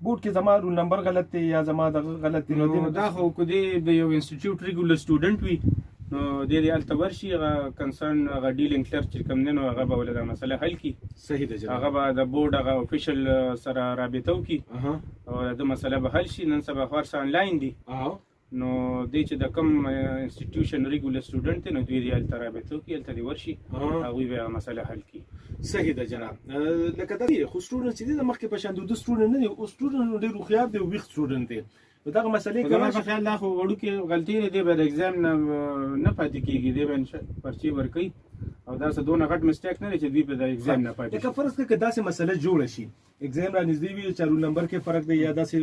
بورډ کې زما رول نمبر غلط دی یا زما دغه غلط دی، نو دا خو کو دی د یو انسټیټیوټ ریګولر سټوډنټ وي نو د دې الته ورشي هغه کنسرن هغه ډیلینګ کلرک چې کوم دی نو هغه به ولدا مسله حل کی. صحیح ده جناب. هغه به د بورډ هغه افیشل سره رابطه وکي او د مسله به حل شي. نن سبا خورس آنلاین دی نو د چې د کوم انسټیټیوشن ریګولر سټوډنټ نو دوی ریال ترابطه وکي الته دی ورشي هغه به مسله حل کی. صحیح ده جناب. لکه دا خو سټوډنټ چې د مخکې په شان د سټوډنټ نه دی او سټوډنټ ډېر خيار دی او ویښ سټوډنټ دی. دغه مسلې کومه په خیال لا خو وړو کې غلطي دی به د ایگزام نه پاتې کیږي دی به پرچی ورکي او دا څه دونه غټ مسټیک نه چې دوی په د ایگزام نه پاتې. لکه فرض کړه داسې مسله جوړه شي ایگزام را نږدې وي چې رول نمبر کې فرق دی یا داسې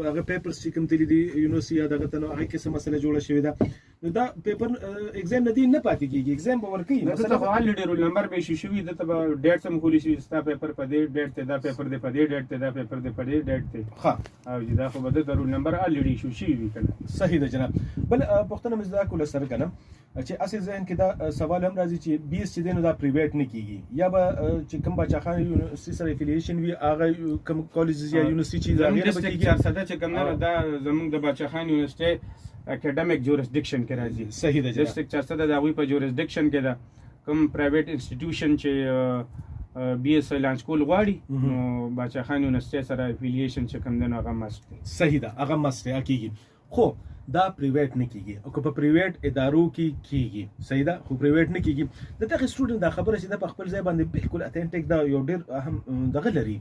هغه پیپرز چې کوم تللی دی یونیورسيټي یا دغه ته هغه کې څه مسله جوړه شوې ده نو دا پیپر ایگزام نه دی نه پاتې کیږي ایگزام به ورکي. مثلا خو الریډي رول نمبر به شي شوی د ته ډیټ سم خولي شي ستا پیپر په دې ډیټ ته دا پیپر دی په دې ډیټ ته دا پیپر دی په دې ډیټ ته ها او دا خو به د رول نمبر الریډي شو شي وي کنه. صحیح ده جناب. بل پښتنه مزدا کول سره کنه چې اسې ذهن کې دا سوال هم راځي چې 20 چې دینو دا پرایویټ نه کیږي یا به چې کوم بچاخان یونیورسيټي سره افیلیشن وي هغه کوم کالجز یا یونیورسيټي دا غیر به کیږي 400 چې کوم نه دا زموږ د بچاخان یونیورسيټي اکیډمیک جورسډکشن کې راځي. صحیح ده. ډیسټریکټ 400 دا غوي په جورسډکشن کې دا کوم پرایویټ انسټیټیوشن چې بي اس لانچ کول غواړي نو بچاخان یونیورسيټي سره افیلیشن چې کوم نه هغه مست. صحیح ده هغه مست کیږي خو دا پرایویټ نه کیږي او په پرایویټ ادارو کې کیږي. صحیح ده خو پرایویټ نه کیږي. دغه سټوډنټ دا خبره چې د خپل ځای باندې بالکل اتنټیک دا یو ډیر اهم دغه لري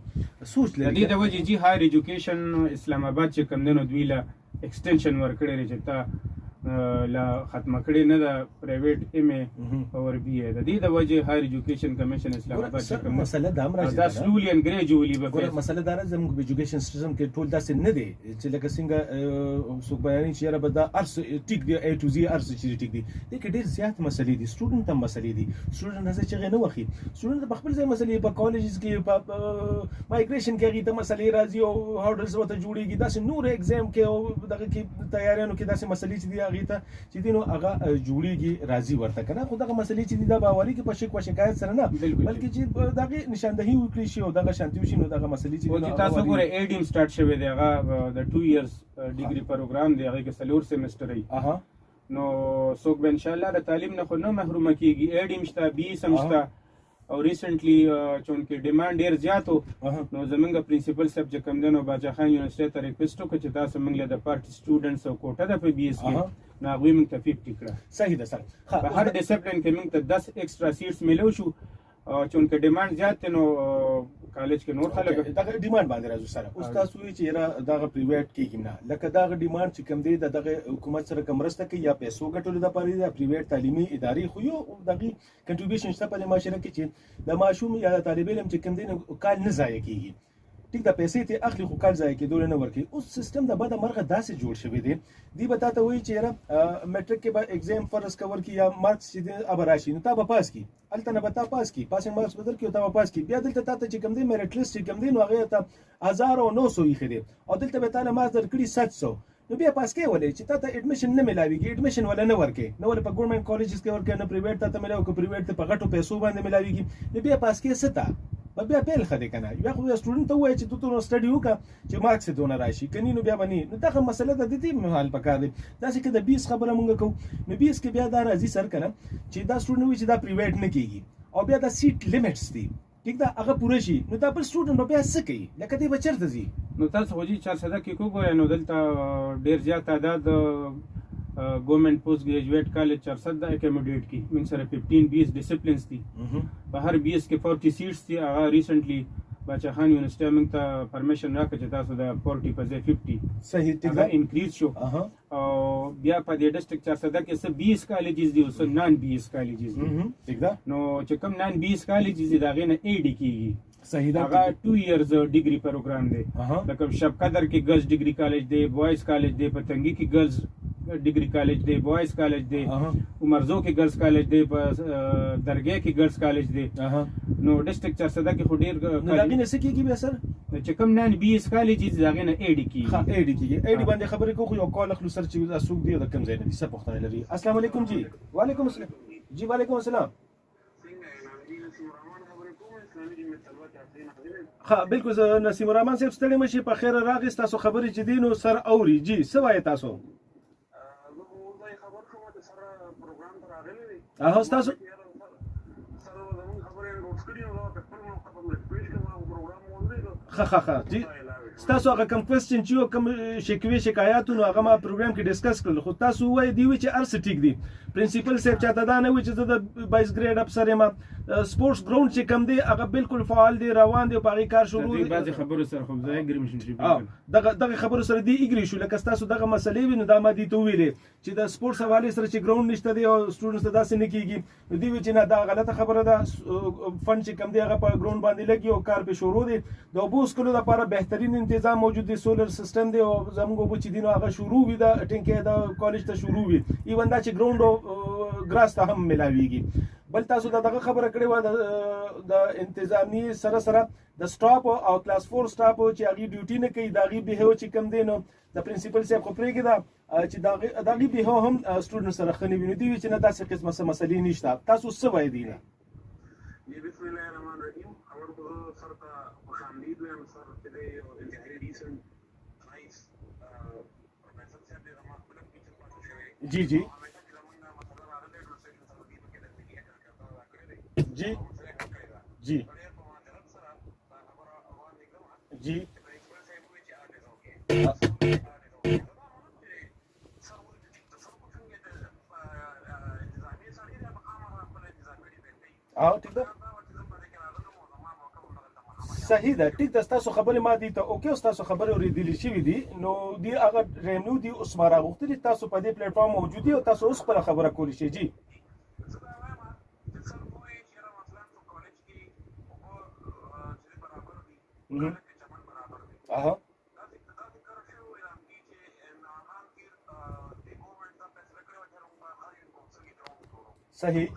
سوچ لري. د وجه جی هایر ایجوکیشن اسلام آباد چې کوم نه دوی له ایکسټنشن ورکړي لري چې تا لا ختم کړي نه دا پرایویټ ام ای او بي ای د دې د وجه هایر ایجوکیشن کمیشن اسلام آباد چې کوم مسله دا راځي دا سلولي ان ګریجوالي به مسله دا زموږ ایجوکیشن سیستم کې ټول داسې نه دی چې لکه څنګه څوک بیانې چې را به دا ارس ټیک دی ای ټو زی ارس چې ټیک دی د کې ډیر زیات مسلې دي. سټوډنټ هم مسلې دي. سټوډنټ هڅه چې نه وخی سټوډنټ په خپل ځای مسلې په کالجز کې په مایګریشن کې هغه ته مسلې راځي او هاډرز وته جوړیږي داسې نور ایگزام کې او دغه کې تیاریانو کې داسې مسلې چې دی هغه ته چې دینو هغه جوړیږي راځي ورته کنه خو دغه مسلې چې دا باوري کې په شک و شکایت سره نه بلکې چې دغه نشاندهي وکړي شي او دغه شانتي وشي نو دغه مسلې چې تاسو ګوره ایډیم سٹارټ شوی دی هغه د 2 ایئرز ډیګري پروګرام دی هغه کې سلور سیمستر ای نو څوک به ان شاء الله د تعلیم نه خو نه محروم کیږي. ایډیم شته بي سمشته او ریسنټلی چونکې ډیماند ډیر زیات نو زمونږ پرنسپل سب چې کوم دی نو باچاخان یونیورسيټي ته ریکوست وکړه چې تاسو موږ له د پارټي سټوډنټس او کوټه د په بي اس کې نو هغوی موږ ته 50 کړه. صحیح ده سر. په هر ډیسپلین کې موږ ته 10 ایکسټرا سیټس ملو شو چونکې ډیماند زیات دی نو کالج کې نور خلک دغه ډیماند باندې راځو سره اوس تاسو وی چې را دغه پرایویټ کېږي نه لکه دغه ډیماند چې کوم دی دغه حکومت سره کومرسته کوي یا پیسو ګټلو د پاره د پرایویټ تعلیمي ادارې خو یو دغه کنټریبیوشن شته په معاشره کې چې د ماشوم یا طالب علم چې کوم دی کال نه ضایع کیږي ټیک د پیسې ته اخلي خو کال ضایع کېدل نه ورکي. اوس سیستم د بده مرغه داسې جوړ شوی دی دی به تاسو وایي چې را میټریک کې به ایگزام فرض کور کی یا مارکس چې اب راشي نو تا به پاس کی الته نه به تا پاس کی پاسینګ مارکس بدل کی او تا به پاس کی بیا دلته تاسو چې کوم دی میرټ لیست چې کوم دی نو هغه ته 1900 یې خري او دلته به تعالی مارکس درکړي 700 نو بیا پاس کې ولې چې تاسو اډمیشن نه ملاويږي اډمیشن ولا نه ورکې نو ول په ګورنمنت کالجز کې ورکې نه پرایویټ ته ملاوي کو پرایویټ ته په غټو پیسو باندې ملاويږي نو بیا پاس کې ستا بیا پیل خدای کنه یا خو سټوډنټ ته وایي چې ته نو سټډي وکړه چې مارکس دونه راشي کني نو بیا باندې نو دغه مسله د دې حل پکار دی. دا چې د 20 خبره مونږ کوو نو 20 کې بیا دا راځي سر کنه چې دا سټوډنټ وایي چې دا پرایویټ نه کیږي او بیا دا سیټ لیمټس دي ټیک دا هغه پوره شي نو دا پر سټوډنټ بیا څه کوي لکه دې بچرته زی نو تاسو خو جی 400 کې کوګو نو دلته ډیر زیات تعداد گورنمنٹ پوسٹ گریجویٹ کالج 400 اکیموڈیٹ کی من سره 15-20 ڈسپلنز تھی په هر 20 کې 40 سیټس تھی هغه ریسنټلی باچاخان یونیورسيټي موږ ته پرمیشن راکړه چې تاسو د 40 په ځای 50 صحیح ټیک دا انکریز شو او بیا په دې ډسټریکټ 400 کې څه 20 کالجز دي او څه نان 20 کالجز دي ټیک دا نو چې کوم نان 20 کالجز دي دا غینه اي ډي کیږي. صحیح دا هغه 2 ایئرز ډیګري پروګرام دی لکه شب قدر کې ګرلز ډیګري کالج دی بوایز کالج دی پتنګي کې ګرلز ډیګري کالج دی بوایز کالج دی عمرزو کې ګرلز کالج دی په درګه کې ګرلز کالج دی نو ډسټریکټ 400 کې خډیر کالج نه سکیږي به سر چې کوم نن 20 کالج دي دا غنه اي ډي کې اي ډي کې اي ډي باندې خبرې کوو یو کال خلک سر چې دا سوق دی د کم ځای نه دي څه پوښتنه لري. السلام علیکم جی. وعلیکم السلام جی. وعلیکم السلام. ها بالکل نسیم الرحمن صاحب ستړي مشي په خیر راغی تاسو خبرې چې دینو سر اوري جی څه وایي تاسو تاسو ها جی تاسو هغه کوم کوېسچن چې کوم شکوي شکایاتونه هغه ما پروګرام کې ډیسکس کړل خو تاسو وایي دی چې ارس ټیک دی پرنسپل صاحب چاته دا نه وي چې زه د 22 ګریډ افسر یم سپورټس ګراوند چې کم دی هغه بالکل فعال دی روان دی په هغه کار شروع دی بعضی خبرو سره خو ځای اګریمنت شي دغه خبرو سره دی اګری شو لکه تاسو دغه مسلې ویني دا ما دي ته ویلې چې د سپورټس حواله سره چې ګراوند نشته دی او سټوډنټس داسې نه کیږي دی چې نه دا غلطه خبره ده فن چې کم دی هغه په ګراوند باندې لګي او کار به شروع دی د اوبو سکلو لپاره بهترین تنظیم موجود دی سولر سیستم دی او زموږ اوبو چې دینو هغه شروع وي د ټینکې د کالج ته شروع وي ایون دا چې ګراوند او ګراس ته هم ملاويږي بل تاسو دغه خبره کړې و د انتظامی سره د سټاپ او کلاس 4 سټاپ چې هغه ډیوټي نه کوي داغي به هو چې کم دینو د پرنسپل صاحب خو پرېږي دا چې داغي به هم سټوډنټ سره خني ویني دی چې نه داسې قسمه مسلې نشته تاسو څه وایي دی نه بسم الله الرحمن الرحیم خبر کو سر کا خوشامدید ہوئے ہم سر پہ انتہائی ریسنٹ نائس پروفیسر صاحب نے ہمارا کلب ٹیچر پاس ہوئے جی جی جی جی جی ٹھیک ده صحیح ده ټیک ده تاسو خبرې ما دي ته اوکې تاسو خبرې اوریدلې شي دي نو دی هغه ریمنو دی اوس مارا غوښتل تاسو په دې پلیټ فارم موجود دي او تاسو اوس خپل خبره کولی شئ جی اها صحیح